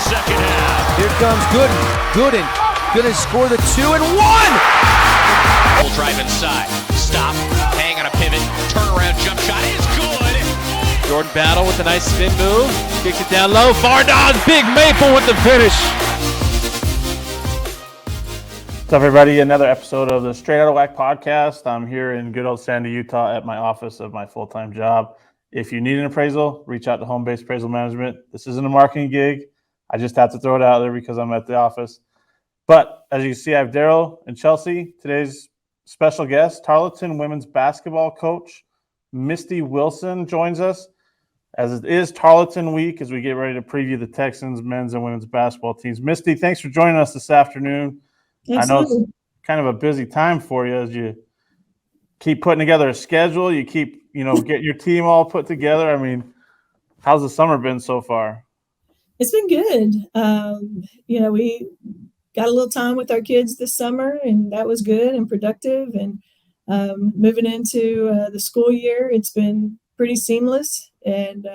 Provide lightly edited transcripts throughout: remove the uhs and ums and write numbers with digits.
the second half. Here comes Gooden gonna score the 2 and 1. Full drive inside. Stop. Hang on a pivot. Turnaround jump shot is good. Jordan Battle with a nice spin move. Kicks it down low. Fardaws, Big Maple with the finish. What's up, everybody? Another episode of the Straight Outta WAC podcast. I'm here in good old Sandy, Utah at my office of my full-time job. If you need an appraisal, reach out to Home Base Appraisal Management. This isn't a marketing gig. I just have to throw it out there because I'm at the office. But as you can see, I have Daryl and Chelsea. Today's special guest, Tarleton women's basketball coach Misty Wilson joins us, as it is Tarleton week as we get ready to preview the Texans men's and women's basketball teams. Misty, thanks for joining us this afternoon. Absolutely. I know it's kind of a busy time for you as you keep putting together a schedule. You keep, get your team all put together. I mean, how's the summer been so far? It's been good. We got a little time with our kids this summer, and that was good and productive. And moving into the school year, it's been pretty seamless, and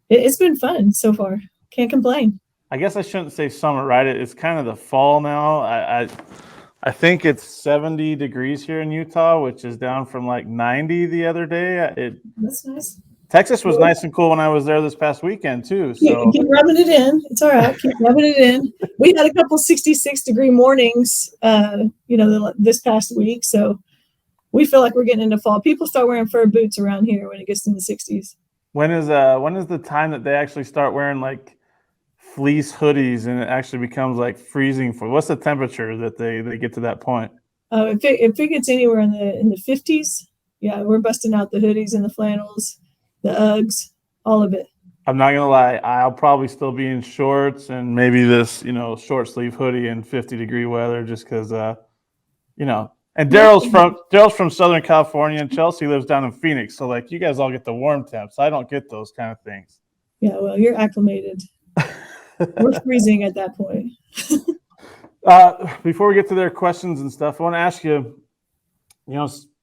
it's been fun so far. Can't complain. I guess I shouldn't say summer, right? It's kind of the fall now. I think it's 70 degrees here in Utah, which is down from like 90 the other day. That's nice. Texas was nice and cool when I was there this past weekend too. So keep rubbing it in. It's all right. Keep rubbing it in. We had a couple 66-degree mornings, this past week. So we feel like we're getting into fall. People start wearing fur boots around here when it gets in the 60s. When is the time that they actually start wearing like fleece hoodies and it actually becomes like freezing? What's the temperature that they get to that point? If it gets anywhere in the 50s, yeah, we're busting out the hoodies and the flannels, the Uggs, all of it. I'm not gonna lie, I'll probably still be in shorts and maybe this short sleeve hoodie in 50-degree weather just because And Daryl's from Southern California and Chelsea lives down in Phoenix, so like you guys all get the warm temps. I don't get those kind of things. Yeah, well, you're acclimated. We're freezing at that point. Before we get to their questions and stuff, I want to ask you,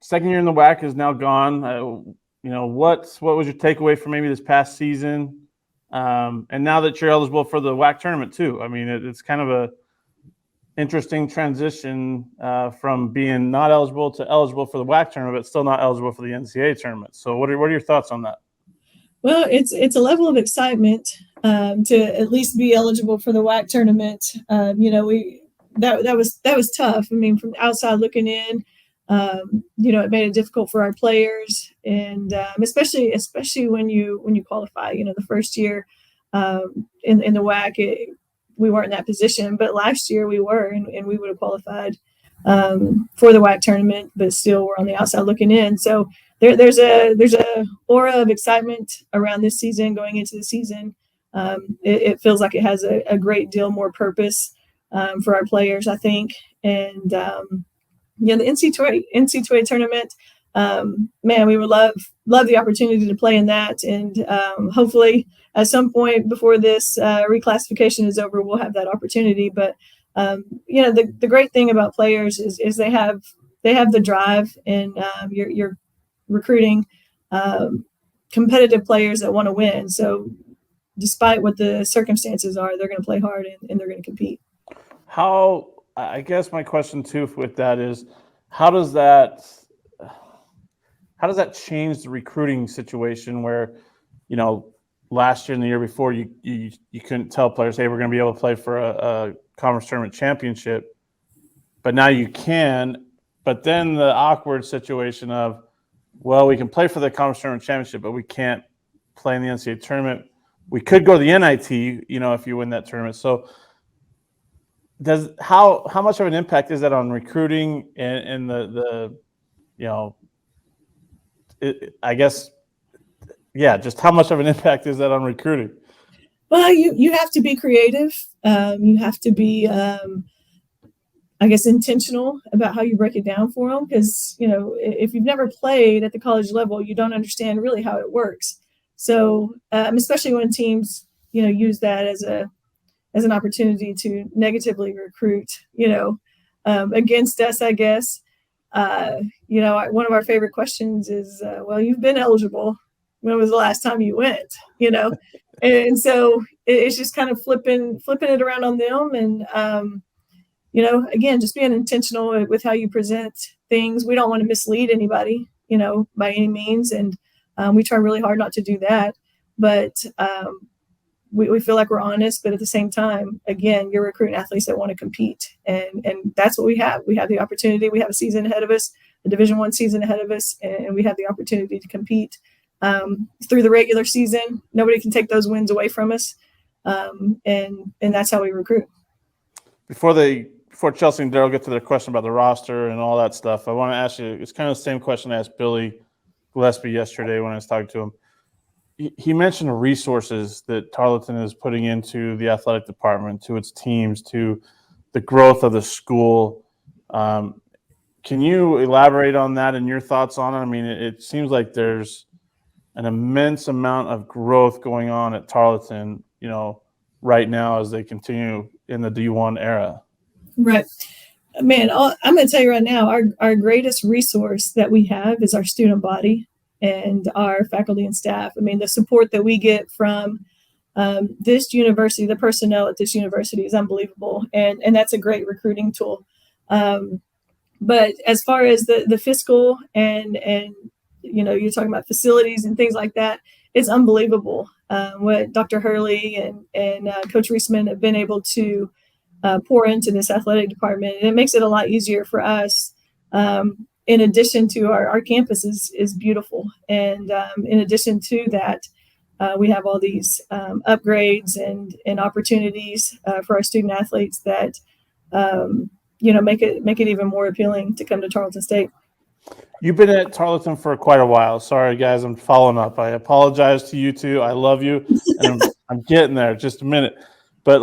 second year in the WAC is now gone. What was your takeaway from maybe this past season? And now that you're eligible for the WAC tournament too. I mean, it's kind of a interesting transition from being not eligible to eligible for the WAC tournament, but still not eligible for the NCAA tournament. So what are your thoughts on that? Well, it's a level of excitement to at least be eligible for the WAC tournament. That was tough. I mean, from outside looking in, it made it difficult for our players, and especially when you qualify. The first year in the WAC, we weren't in that position, but last year we were, and we would have qualified for the WAC tournament, but still we're on the outside looking in. So there's a aura of excitement around this season going into the season. It feels like it has a great deal more purpose for our players, I think. And the NCAA tournament, man, we would love the opportunity to play in that, and hopefully at some point before this reclassification is over, we'll have that opportunity. But the great thing about players is they have the drive, and you're recruiting competitive players that want to win. So despite what the circumstances are, they're going to play hard and they're going to compete. I guess my question too with that is, how does that change the recruiting situation where, last year and the year before you couldn't tell players, hey, we're going to be able to play for a conference tournament championship, but now you can. But then the awkward situation of, well, we can play for the conference tournament championship, but we can't play in the NCAA tournament. We could go to the NIT, if you win that tournament. So how much of an impact is that on recruiting and just how much of an impact is that on recruiting? Well, you have to be creative. You have to be, intentional about how you break it down for them. Because, if you've never played at the college level, you don't understand really how it works. So especially when teams, use that as an opportunity to negatively recruit, against us, I guess. One of our favorite questions is, well, you've been eligible. When was the last time you went? And so it's just kind of flipping it around on them. And, again, just being intentional with how you present things. We don't want to mislead anybody, by any means. And we try really hard not to do that. But we feel like we're honest, but at the same time, again, you're recruiting athletes that want to compete. And that's what we have. We have the opportunity. We have a season ahead of us, a Division I season ahead of us, and we have the opportunity to compete through the regular season. Nobody can take those wins away from us. And that's how we recruit. Before Chelsea and Daryl get to their question about the roster and all that stuff, I want to ask you, it's kind of the same question I asked Billy Gillespie yesterday when I was talking to him. He mentioned resources that Tarleton is putting into the athletic department, to its teams, to the growth of the school. Can you elaborate on that and your thoughts on it? I mean, it seems like there's an immense amount of growth going on at Tarleton, right now as they continue in the D1 era. Right. Man, I'm going to tell you right now, our greatest resource that we have is our student body and our faculty and staff. I mean, the support that we get from this university, the personnel at this university is unbelievable. And that's a great recruiting tool. But as far as the fiscal and you're talking about facilities and things like that, it's unbelievable what Dr. Hurley and Coach Reisman have been able to pour into this athletic department. And it makes it a lot easier for us. In addition to our campus is beautiful. And in addition to that, we have all these upgrades and opportunities for our student athletes that, make it even more appealing to come to Tarleton State. You've been at Tarleton for quite a while. Sorry, guys, I'm following up. I apologize to you two. I love you, and I'm getting there. Just a minute. But,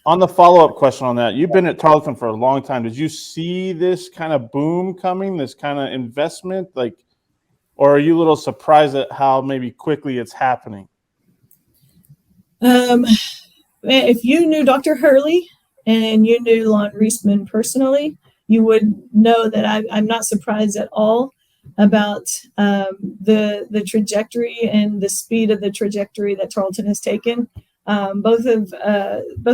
on the follow-up question on that, you've been at Tarleton for a long time. Did you see this kind of boom coming, this kind of investment? Or are you a little surprised at how maybe quickly it's happening? If you knew Dr. Hurley and you knew Lon Reisman personally, you would know that I'm not surprised at all about the trajectory and the speed of the trajectory that Tarleton has taken. Both of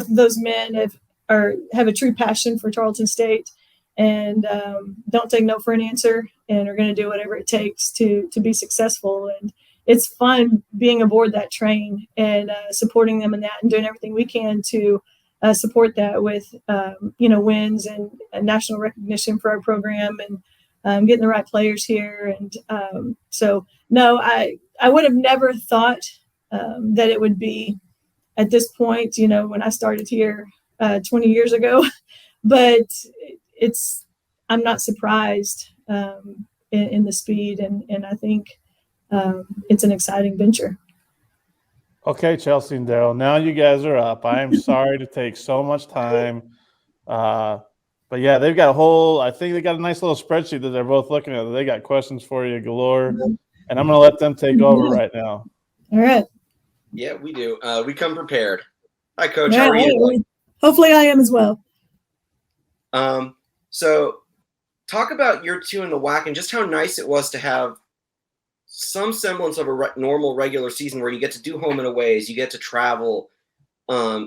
those men have a true passion for Tarleton State and don't take no for an answer and are going to do whatever it takes to be successful. And it's fun being aboard that train and supporting them in that and doing everything we can to support that with wins and national recognition for our program and getting the right players here. And so no, I would have never thought that it would be at this point, when I started here 20 years ago, but I'm not surprised in the speed, and I think it's an exciting venture. Okay, Chelsea and Daryl, now you guys are up. I am sorry to take so much time. But yeah, they've got I think they got a nice little spreadsheet that they're both looking at. They got questions for you galore, and I'm going to let them take over right now. All right. Yeah, we do. We come prepared. Hi, Coach. How are you? Hopefully I am as well. So talk about year 2 in the WAC and just how nice it was to have some semblance of a normal regular season where you get to do home and aways, you get to travel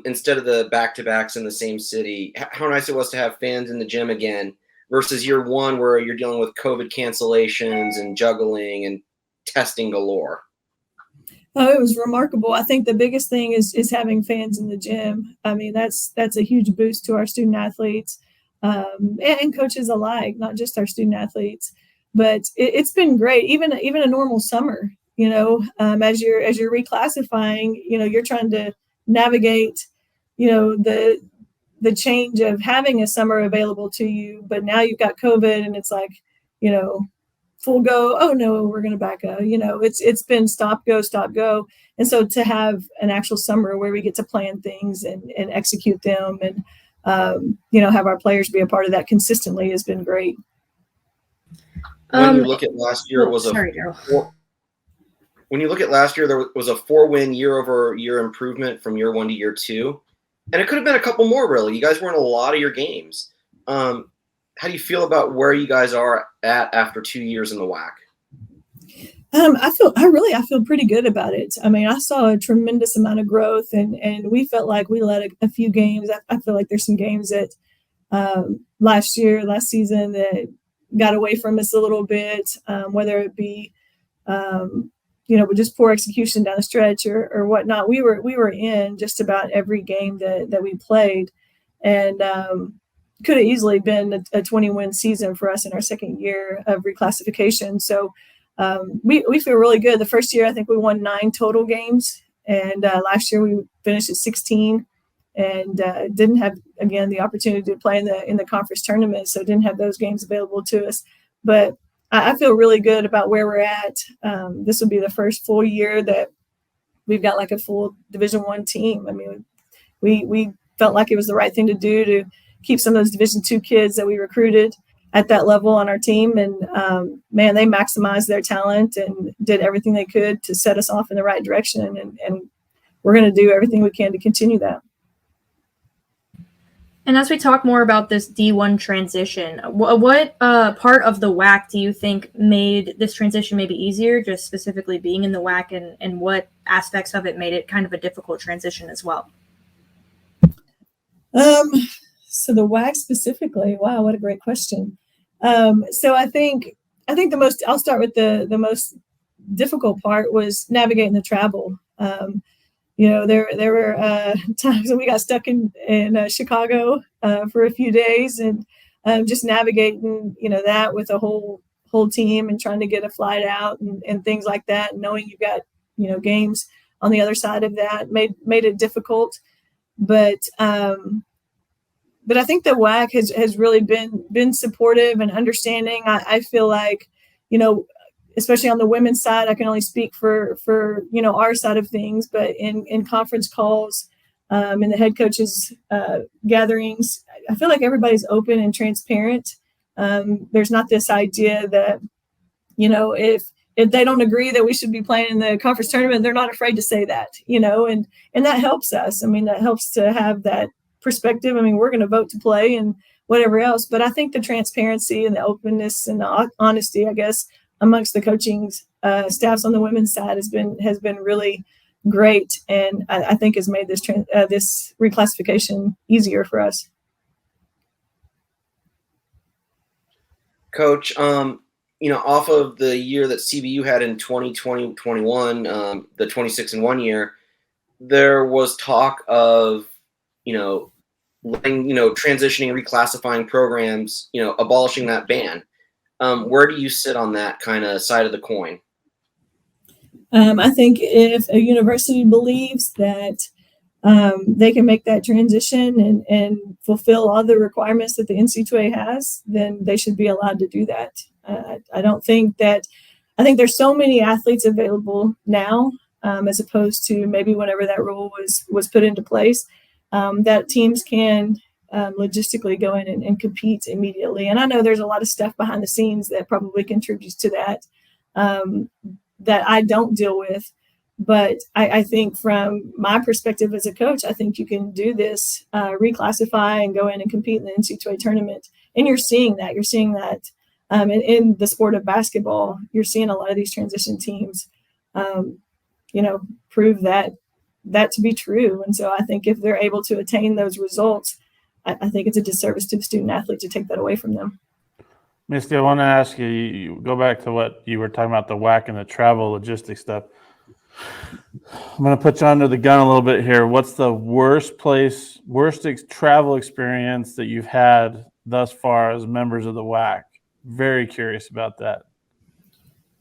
instead of the back-to-backs in the same city. How nice it was to have fans in the gym again versus year 1 where you're dealing with COVID cancellations and juggling and testing galore. Oh, it was remarkable. I think the biggest thing is having fans in the gym. I mean, that's a huge boost to our student athletes and coaches alike, not just our student athletes. But it's been great. Even a normal summer, as you're reclassifying, you're trying to navigate, the change of having a summer available to you, but now you've got COVID, and it's like, full go. Oh no, we're going to back up. It's been stop go. And so to have an actual summer where we get to plan things and execute them and, have our players be a part of that consistently has been great. When you look at last year, when you look at last year, there was a 4-win year-over-year improvement from year 1 to year 2. And it could have been a couple more, really. You guys were in a lot of your games. How do you feel about where you guys are at after 2 years in the WAC? I feel pretty good about it. I mean, I saw a tremendous amount of growth, and we felt like we let a few games. I feel like there's some games that last season that got away from us a little bit, whether it be with just poor execution down the stretch or whatnot. We were in just about every game that we played, and could have easily been a 20-win season for us in our second year of reclassification. So we feel really good. The first year, I think we won 9 total games, and last year we finished at 16, and didn't have, again, the opportunity to play in the conference tournament, so didn't have those games available to us. But I feel really good about where we're at. This will be the first full year that we've got like a full Division I team. I mean, we felt like it was the right thing to do to keep some of those Division II kids that we recruited at that level on our team. And man, they maximized their talent and did everything they could to set us off in the right direction. And we're going to do everything we can to continue that. And as we talk more about this D1 transition, what part of the WAC do you think made this transition maybe easier, just specifically being in the WAC, and what aspects of it made it kind of a difficult transition as well? So the WAC specifically, wow, what a great question. So I think I'll start with the most difficult part was navigating the travel. There were times when we got stuck in Chicago for a few days, and just navigating, that with a whole team and trying to get a flight out and things like that, and knowing you've got, games on the other side of that made it difficult. But I think the WAC has really been supportive and understanding. I feel like, especially on the women's side, I can only speak for our side of things, but in conference calls, in the head coaches gatherings, I feel like everybody's open and transparent. There's not this idea that, if they don't agree that we should be playing in the conference tournament, they're not afraid to say that, and that helps us. I mean, that helps to have that perspective. I mean, we're going to vote to play and whatever else, but I think the transparency and the openness and the honesty, I guess, amongst the coaching staffs on the women's side has been really great, and I think has made this this reclassification easier for us. Coach, off of the year that CBU had in 2020-21, the 26-1 year, there was talk of transitioning, reclassifying programs, abolishing that ban. Where do you sit on that kind of side of the coin? I think if a university believes that they can make that transition and fulfill all the requirements that the NC2A has, then they should be allowed to do that. I think there's so many athletes available now, as opposed to maybe whenever that rule was put into place, that teams can logistically go in and compete immediately. And I know there's a lot of stuff behind the scenes that probably contributes to that, that I don't deal with. But I think from my perspective as a coach, I think you can do this, reclassify and go in and compete in the NC2A tournament. And you're seeing that. In the sport of basketball, you're seeing a lot of these transition teams, prove that to be true. And so I think if they're able to attain those results, I think it's a disservice to the student athlete to take that away from them. Misty, I want to ask you, you go back to what you were talking about, the WAC and the travel logistics stuff. I'm going to put you under the gun a little bit here. What's the worst travel experience that you've had thus far as members of the WAC? Very curious about that.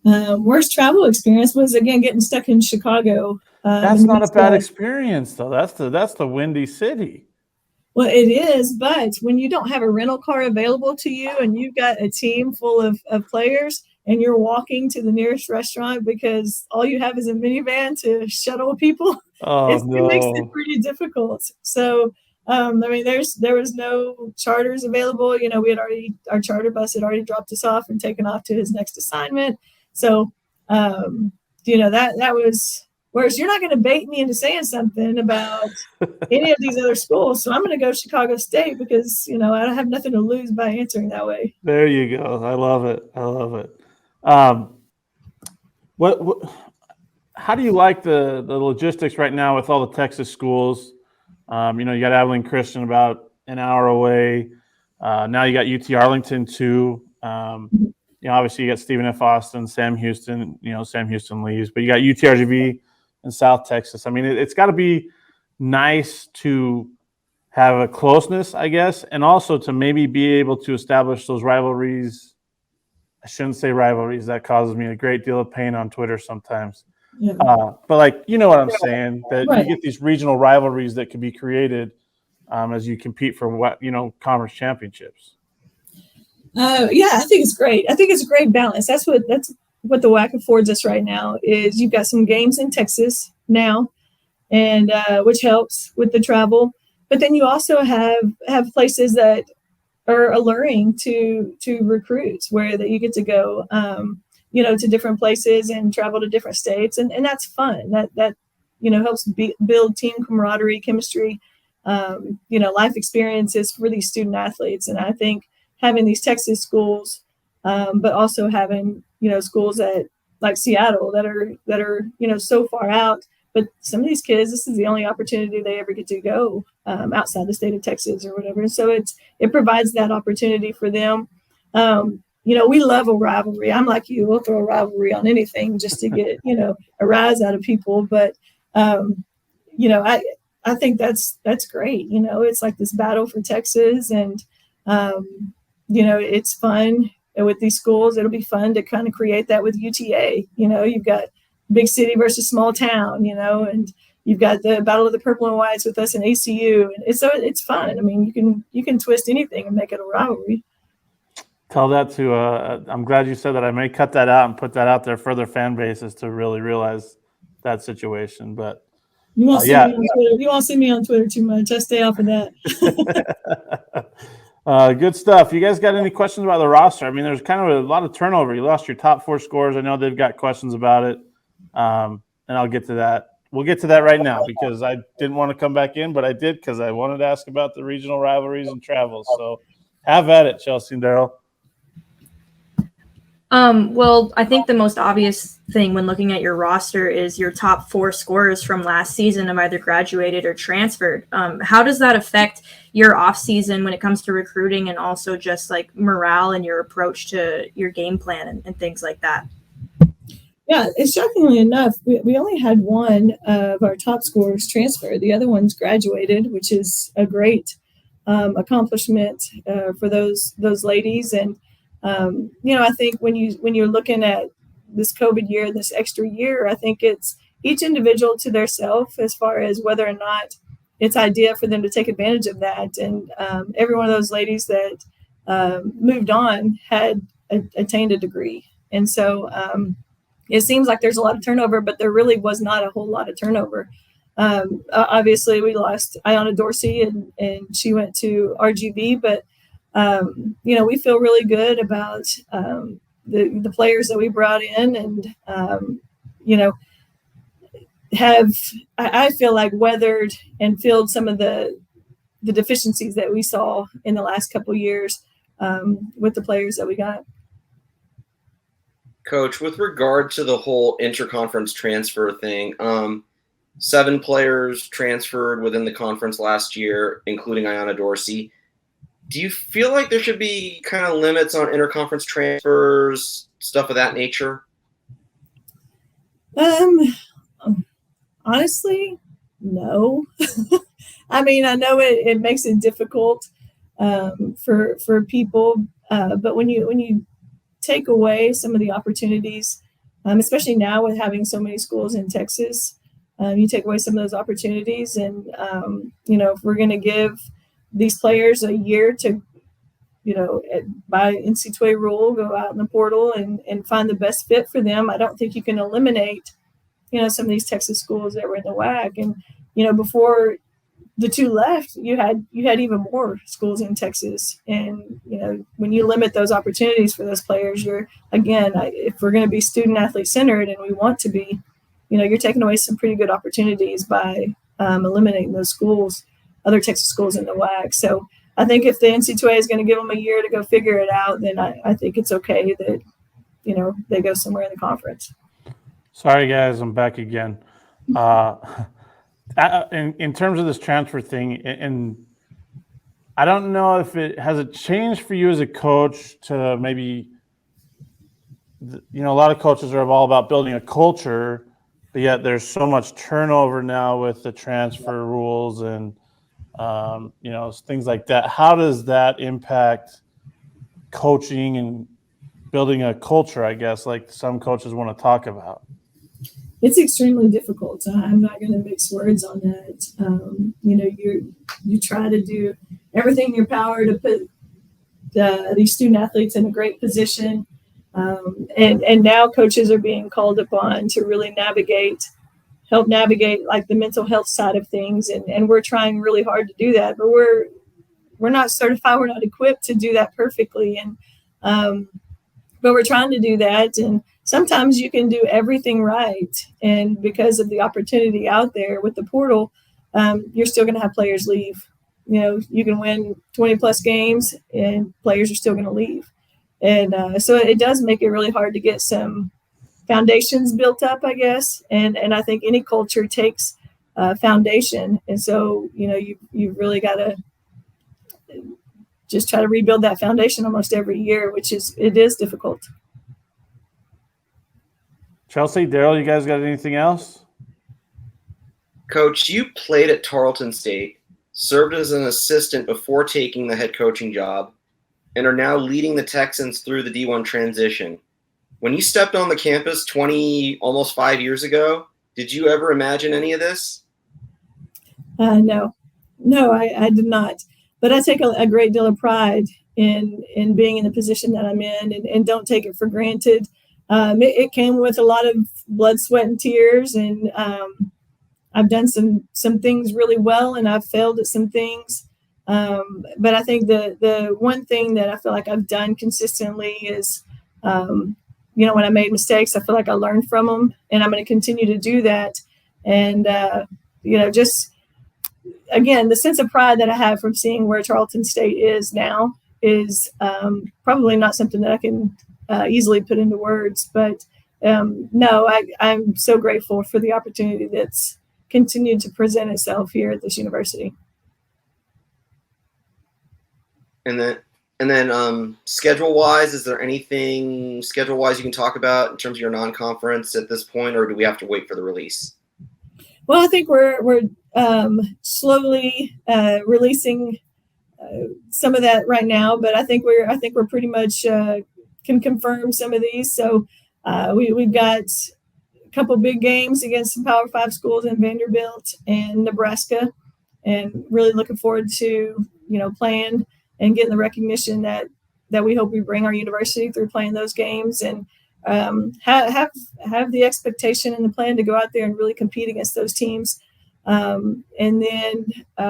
Worst travel experience was, again, getting stuck in Chicago. That's not a bad experience, though. That's the Windy City. Well, it is, but when you don't have a rental car available to you and you've got a team full of players and you're walking to the nearest restaurant because all you have is a minivan to shuttle people, it makes it pretty difficult. So, there was no charters available. Our charter bus had already dropped us off and taken off to his next assignment. So, that was. Whereas you're not going to bait me into saying something about any of these other schools. So I'm going to go Chicago State because, I have nothing to lose by answering that way. There you go. I love it. What how do you like the logistics right now with all the Texas schools? You got Abilene Christian about an hour away. Now you got UT Arlington too. Obviously you got Stephen F. Austin, Sam Houston. Sam Houston leaves, but you got UTRGV in South Texas. I mean, it's got to be nice to have a closeness, I guess, and also to maybe be able to establish those rivalries. I shouldn't say rivalries. That causes me a great deal of pain on Twitter sometimes. Yeah. But you know what I'm saying, that Right. you get these regional rivalries that can be created as you compete for conference championships. Yeah, I think it's great. I think it's a great balance. That's what the WAC affords us right now. Is you've got some games in Texas now, and which helps with the travel. But then you also have places that are alluring to recruits, where that you get to go, to different places and travel to different states, and that's fun. That helps build team camaraderie, chemistry, life experiences for these student athletes. And I think having these Texas schools, but also having schools like Seattle that are so far out. But some of these kids, this is the only opportunity they ever get to go outside the state of Texas or whatever. And so it provides that opportunity for them. We love a rivalry. I'm like you. We'll throw a rivalry on anything just to get a rise out of people. But I think that's great. It's like this battle for Texas, and it's fun with these schools. It'll be fun to kind of create that with UTA. You've got big city versus small town, and you've got the battle of the purple and whites with us in ACU. And so it's fun. I mean, you can twist anything and make it a rivalry. Tell that to, I'm glad you said that. I may cut that out and put that out there for other fan bases to really realize that situation. But you won't see me on Twitter. You won't see me on Twitter too much. I stay off of that. Good stuff. You guys got any questions about the roster? I mean, there's kind of a lot of turnover. You lost your top 4 scorers. I know they've got questions about it. And I'll get to that. We'll get to that right now, because I didn't want to come back in, but I did because I wanted to ask about the regional rivalries and travels. So have at it, Chelsea and Daryl. Well, I think the most obvious thing when looking at your roster is your top 4 scorers from last season have either graduated or transferred. How does that affect your off season when it comes to recruiting, and also just like morale and your approach to your game plan and things like that? Yeah, it's shockingly enough, we only had one of our top scorers transfer. The other one's graduated, which is a great accomplishment for those ladies. And I think when you're looking at this COVID year, this extra year, I think it's each individual to their self as far as whether or not it's idea for them to take advantage of that. And every one of those ladies that moved on had attained a degree. And so it seems like there's a lot of turnover, but there really was not a whole lot of turnover. Obviously, we lost Ayanna Dorsey, and she went to RGV, but we feel really good about the players that we brought in, and I feel like weathered and filled some of the deficiencies that we saw in the last couple of years with the players that we got. Coach, with regard to the whole interconference transfer thing, 7 players transferred within the conference last year, including Ayanna Dorsey. Do you feel like there should be kind of limits on interconference transfers, stuff of that nature? Honestly, no. I mean, I know it makes it difficult for people, but when you take away some of the opportunities, especially now with having so many schools in Texas, you take away some of those opportunities. And, if we're going to give these players a year to, by NCAA rule, go out in the portal and find the best fit for them, I don't think you can eliminate, some of these Texas schools that were in the WAC. And, before the 2 left, you had even more schools in Texas. And, when you limit those opportunities for those players, if we're going to be student athlete centered, and we want to be, you're taking away some pretty good opportunities by eliminating those schools, other Texas schools in the WAC. So I think if the NCAA is going to give them a year to go figure it out, then I think it's okay that, they go somewhere in the conference. Sorry, guys, I'm back again. In terms of this transfer thing, and I don't know if it changed for you as a coach to maybe, a lot of coaches are all about building a culture, but yet there's so much turnover now with the transfer rules and, things like that. How does that impact coaching and building a culture, I guess, like some coaches want to talk about? It's extremely difficult. I'm not going to mix words on that. You try to do everything in your power to put these student athletes in a great position. And now coaches are being called upon to really help navigate like the mental health side of things. And we're trying really hard to do that, but we're not certified. We're not equipped to do that perfectly. But we're trying to do that. And sometimes you can do everything right. And because of the opportunity out there with the portal, you're still going to have players leave. You can win 20 plus games and players are still going to leave. And so it does make it really hard to get some foundations built up, I guess. And I think any culture takes foundation. And so, you really got to just try to rebuild that foundation almost every year, it is difficult. Chelsea, Daryl, you guys got anything else? Coach, you played at Tarleton State, served as an assistant before taking the head coaching job, and are now leading the Texans through the D1 transition. When you stepped on the campus almost 5 years ago, did you ever imagine any of this? No, I did not. But I take a great deal of pride in being in the position that I'm in and don't take it for granted. It came with a lot of blood, sweat, and tears. And I've done some things really well, and I've failed at some things. But I think the one thing that I feel like I've done consistently is, when I made mistakes, I feel like I learned from them, and I'm going to continue to do that. And, just, again, the sense of pride that I have from seeing where Tarleton State is now is probably not something that I can easily put into words. But no, I'm so grateful for the opportunity that's continued to present itself here at this university. And then schedule-wise, is there anything schedule-wise you can talk about in terms of your non-conference at this point, or do we have to wait for the release? Well, I think we're slowly releasing some of that right now, but I think we're pretty much can confirm some of these. So we've got a couple big games against some Power 5 schools in Vanderbilt and Nebraska, and really looking forward to playing and getting the recognition that we hope we bring our university through playing those games, and have the expectation and the plan to go out there and really compete against those teams. And then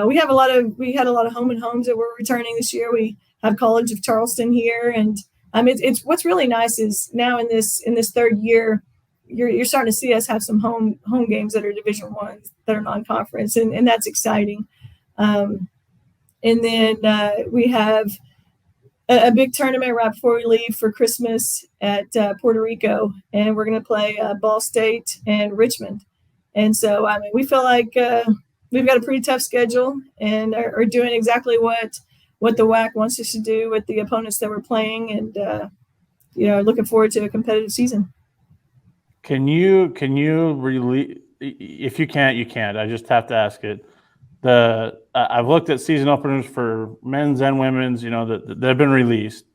we had a lot of home and homes that we're returning this year. We have College of Charleston here, and it's what's really nice is now in this third year, you're starting to see us have some home games that are Division I that are non-conference, and that's exciting. And then we have a big tournament right before we leave for Christmas at Puerto Rico, and we're going to play Ball State and Richmond. And so, we feel like we've got a pretty tough schedule and are doing exactly what the WAC wants us to do with the opponents that we're playing, and looking forward to a competitive season. Can you release? If you can't, you can't. I just have to ask it. I've looked at season openers for men's and women's, that have been released,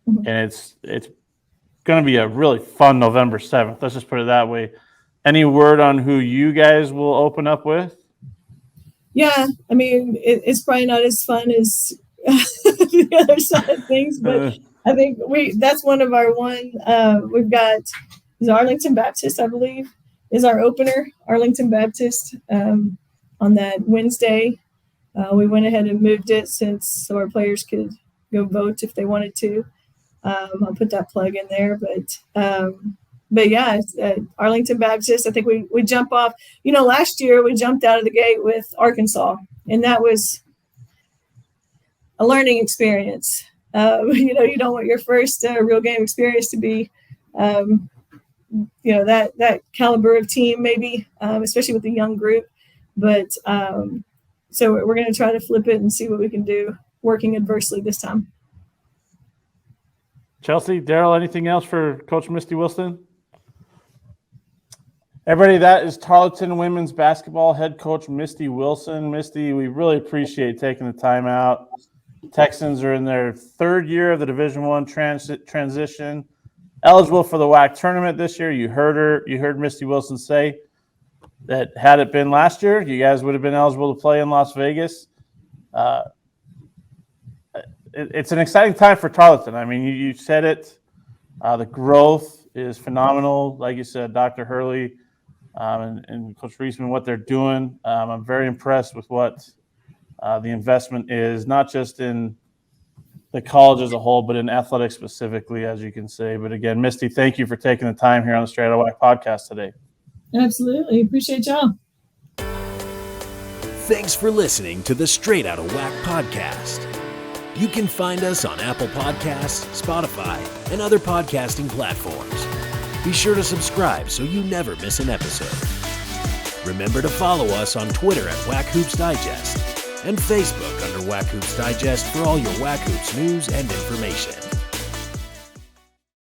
Mm-hmm. and it's going to be a really fun November 7th. Let's just put it that way. Any word on who you guys will open up with? Yeah, it's probably not as fun as the other side of things, but I think that's one of our we've got is Arlington Baptist, I believe, is our opener. Arlington Baptist. On that Wednesday, we went ahead and moved it so our players could go vote if they wanted to. I'll put that plug in there, but yeah, it's, Arlington Baptist. I think we jump off. Last year we jumped out of the gate with Arkansas, and that was a learning experience. You don't want your first real game experience to be that caliber of team maybe, especially with the young group. But so we're going to try to flip it and see what we can do working adversely this time. Chelsea, Daryl, anything else for Coach Misty Wilson? Everybody, that is Tarleton women's basketball head coach Misty Wilson. Misty, we really appreciate taking the time out. Texans are in their third year of the Division I transition, eligible for the WAC tournament this year. You heard Misty Wilson say that had it been last year, you guys would have been eligible to play in Las Vegas. It's an exciting time for Tarleton. I mean, you said it. The growth is phenomenal. Like you said, Dr. Hurley and Coach Reisman, what they're doing. I'm very impressed with what the investment is, not just in the college as a whole, but in athletics specifically, as you can say. But again, Misty, thank you for taking the time here on the Straight Outta WAC podcast today. Absolutely. Appreciate y'all. Thanks for listening to the Straight Outta WAC podcast. You can find us on Apple Podcasts, Spotify, and other podcasting platforms. Be sure to subscribe so you never miss an episode. Remember to follow us on Twitter at WAC Hoops Digest and Facebook under WAC Hoops Digest for all your WAC Hoops news and information.